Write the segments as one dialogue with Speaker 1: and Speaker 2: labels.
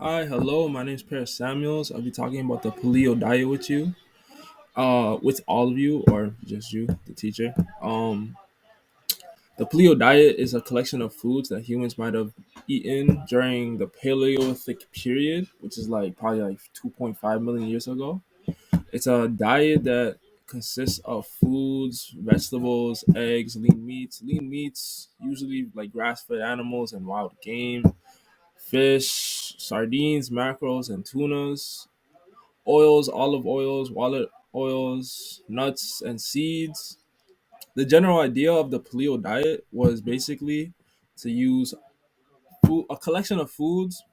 Speaker 1: Hi, hello. My name is Paris Samuels. I'll be talking about the paleo diet with you, with all of you, or just you, the teacher. The paleo diet is a collection of foods that humans might have eaten during the Paleolithic period, which is like probably like 2.5 million years ago. It's a diet that consists of foods, vegetables, eggs, lean meats. Lean meats usually like grass-fed animals and wild game, fish, sardines, mackerels, and tunas, oils, olive oils, walnut oils, nuts, and seeds. The general idea of the paleo diet was basically to use a collection of foods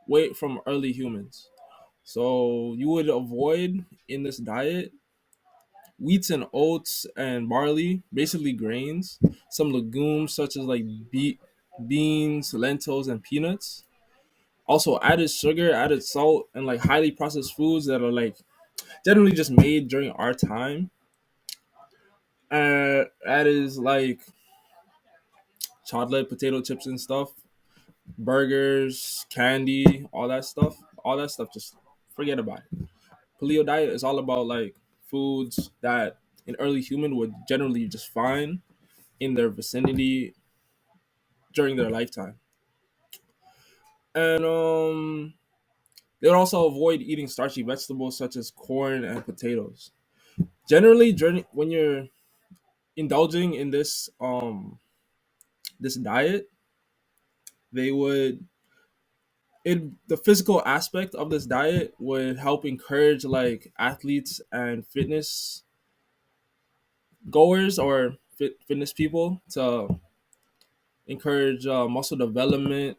Speaker 1: weight from early humans. So you would avoid in this diet wheats and oats and barley, basically grains, some legumes such as like beans, lentils, and peanuts. Also added sugar, added salt, and like highly processed foods that are like generally just made during our time. That is like chocolate, potato chips and stuff, burgers, candy, all that stuff. All that stuff, just forget about it. Paleo diet is all about like foods that an early human would generally just find in their vicinity during their lifetime. And they would also avoid eating starchy vegetables such as corn and potatoes. Generally, during when you're indulging in this diet, they would the physical aspect of this diet would help encourage like athletes and fitness goers or fitness people to encourage muscle development,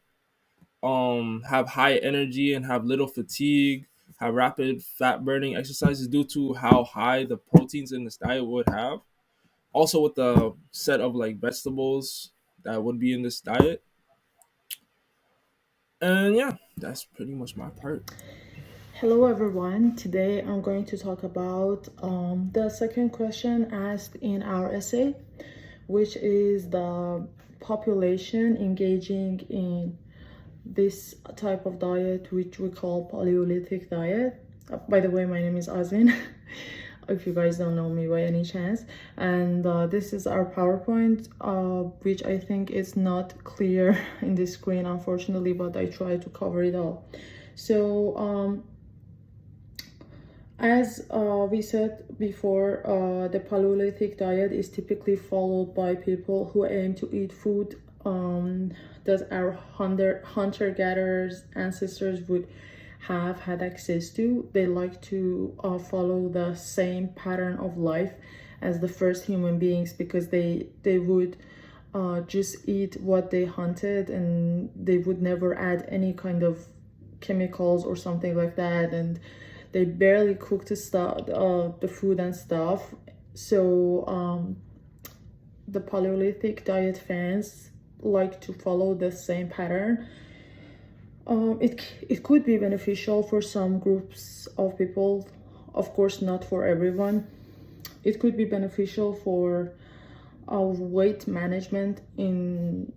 Speaker 1: have high energy and have little fatigue, have rapid fat burning exercises due to how high the proteins in this diet would have. Also, with the set of like vegetables that would be in this diet. And yeah, that's pretty much my part.
Speaker 2: Hello everyone. Today I'm going to talk about the second question asked in our essay, which is the population engaging in this type of diet, which we call Paleolithic diet. By the way, my name is Azin, if you guys don't know me by any chance. And this is our PowerPoint, which I think is not clear in the screen, unfortunately, but I try to cover it all. So, as we said before, the Paleolithic diet is typically followed by people who aim to eat food that our hunter-gatherers ancestors would have had access to. They like to follow the same pattern of life as the first human beings because they would just eat what they hunted, and they would never add any kind of chemicals or something like that, and they barely cook the food and stuff. So the Paleolithic diet fans like to follow the same pattern. It could be beneficial for some groups of people, of course not for everyone. It could be beneficial for weight management in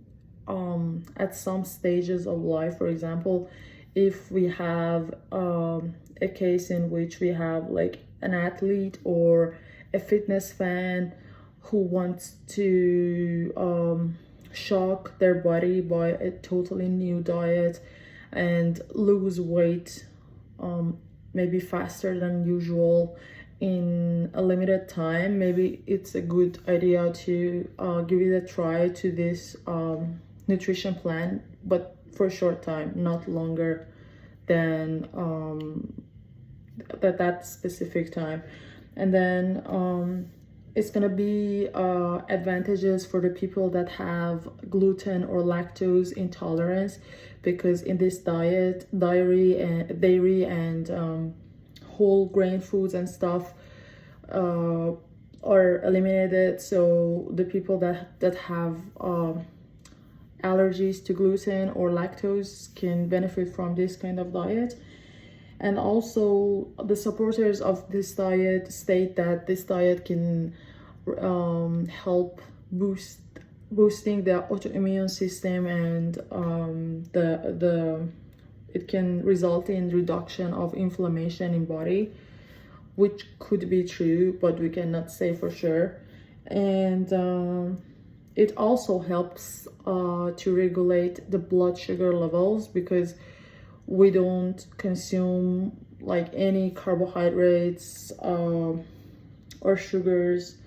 Speaker 2: at some stages of life. For example, if we have a case in which we have like an athlete or a fitness fan who wants to shock their body by a totally new diet and lose weight, maybe faster than usual in a limited time, maybe it's a good idea to give it a try to this nutrition plan, but for a short time, not longer than that specific time. And then it's gonna be advantages for the people that have gluten or lactose intolerance, because in this diet, dairy and whole grain foods and stuff are eliminated. So the people that have allergies to gluten or lactose can benefit from this kind of diet. And also, the supporters of this diet state that this diet can help boosting the autoimmune system and the it can result in reduction of inflammation in body, which could be true, but we cannot say for sure. And it also helps to regulate the blood sugar levels because we don't consume like any carbohydrates or sugars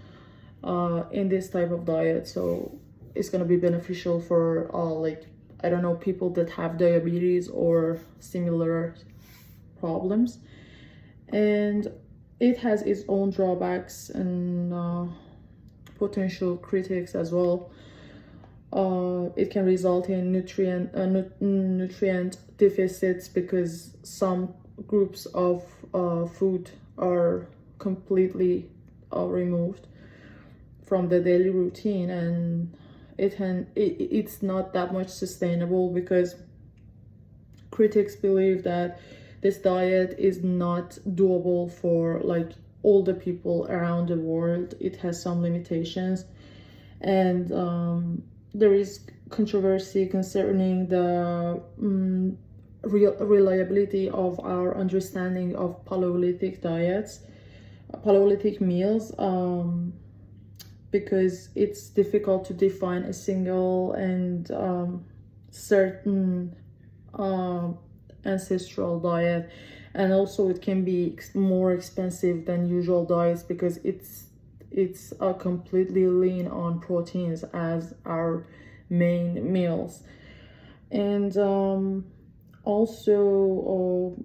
Speaker 2: in this type of diet. So it's gonna be beneficial for like, I don't know, people that have diabetes or similar problems. And it has its own drawbacks and potential critics as well. It can result in nutrient deficits because some groups of food are completely removed from the daily routine, and it's not that much sustainable because critics believe that this diet is not doable for like all the people around the world. It has some limitations, and there is controversy concerning the reliability of our understanding of Paleolithic diets, Paleolithic meals, because it's difficult to define a single and certain um, ancestral diet. And also it can be more expensive than usual diets because it's completely lean on proteins as our main meals. And also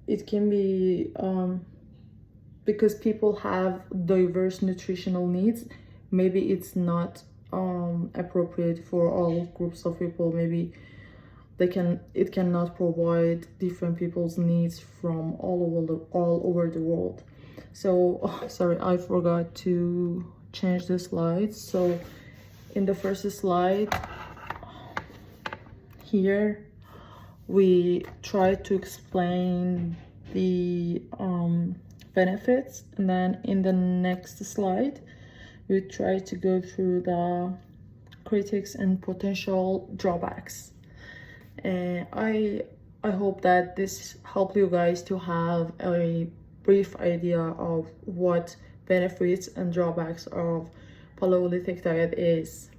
Speaker 2: it can be because people have diverse nutritional needs, maybe it's not appropriate for all groups of people. Maybe it cannot provide different people's needs from all over the world. So sorry, I forgot to change the slides. So in the first slide here, we try to explain the benefits, and then in the next slide we try to go through the critics and potential drawbacks. And I hope that this helped you guys to have a brief idea of what benefits and drawbacks of Paleolithic diet is.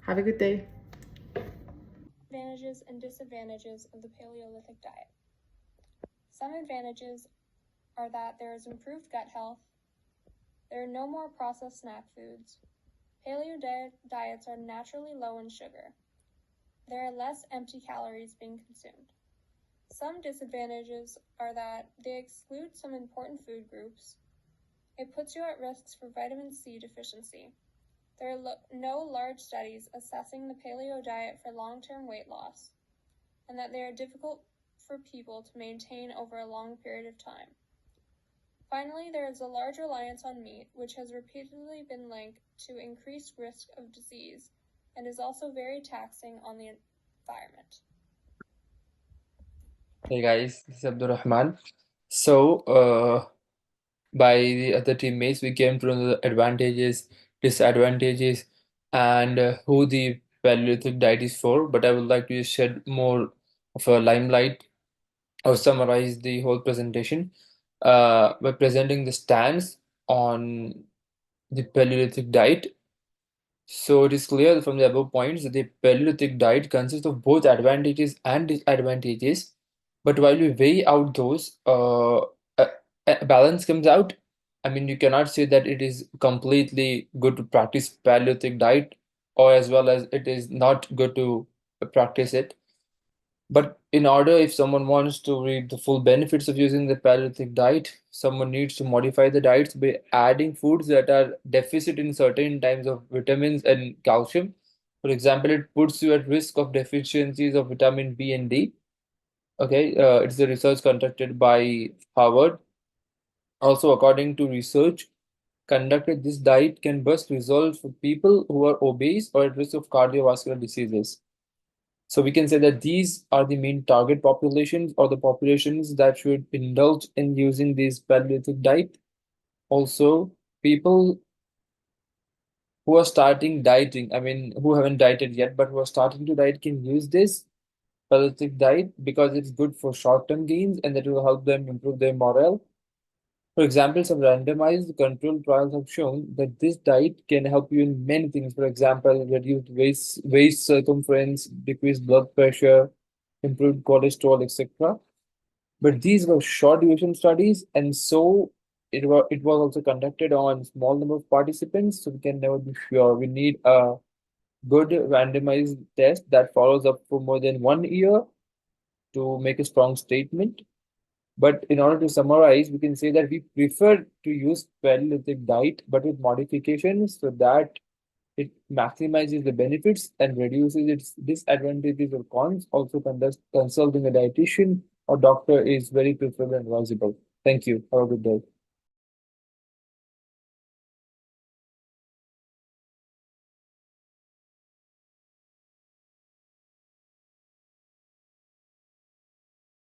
Speaker 2: Have a good day.
Speaker 3: Advantages and disadvantages of the Paleolithic diet. Some advantages are that there is improved gut health, there are no more processed snack foods, paleo diets are naturally low in sugar, there are less empty calories being consumed. Some disadvantages are that they exclude some important food groups, it puts you at risks for vitamin C deficiency, there are no large studies assessing the paleo diet for long-term weight loss, and that they are difficult for people to maintain over a long period of time. Finally, there is a large reliance on meat, which has repeatedly been linked to increased risk of disease and is also very taxing on the environment.
Speaker 4: Hey guys, this is Abdul Rahman. So, by the other teammates, we came to know the advantages, disadvantages, and who the Paleolithic diet is for. But I would like to shed more of a limelight or summarize the whole presentation by presenting the stance on the Paleolithic diet. So it is clear from the above points that the Paleolithic diet consists of both advantages and disadvantages. But while we weigh out those, a balance comes out. I mean, you cannot say that it is completely good to practice Paleolithic diet, or as well as it is not good to practice it. But in order, if someone wants to reap the full benefits of using the Paleolithic diet, someone needs to modify the diets by adding foods that are deficit in certain types of vitamins and calcium. For example, it puts you at risk of deficiencies of vitamin B and D. Okay, it's a research conducted by Harvard. Also, according to research conducted, this diet can best result for people who are obese or at risk of cardiovascular diseases. So we can say that these are the main target populations or the populations that should indulge in using this Paleolithic diet. Also, people who are starting dieting, I mean, who haven't dieted yet, but who are starting to diet can use this Paleolithic diet because it's good for short-term gains and that will help them improve their morale. For example, some randomized controlled trials have shown that this diet can help you in many things. For example, reduce waist circumference, decrease blood pressure, improve cholesterol, etc. But these were short duration studies, and so it was also conducted on small number of participants, so we can never be sure. We need a good randomized test that follows up for more than 1 year to make a strong statement. But in order to summarize, we can say that we prefer to use Paleolithic diet, but with modifications so that it maximizes the benefits and reduces its disadvantages or cons. Also, consulting a dietitian or doctor is very preferable and advisable. Thank you. Have a good day.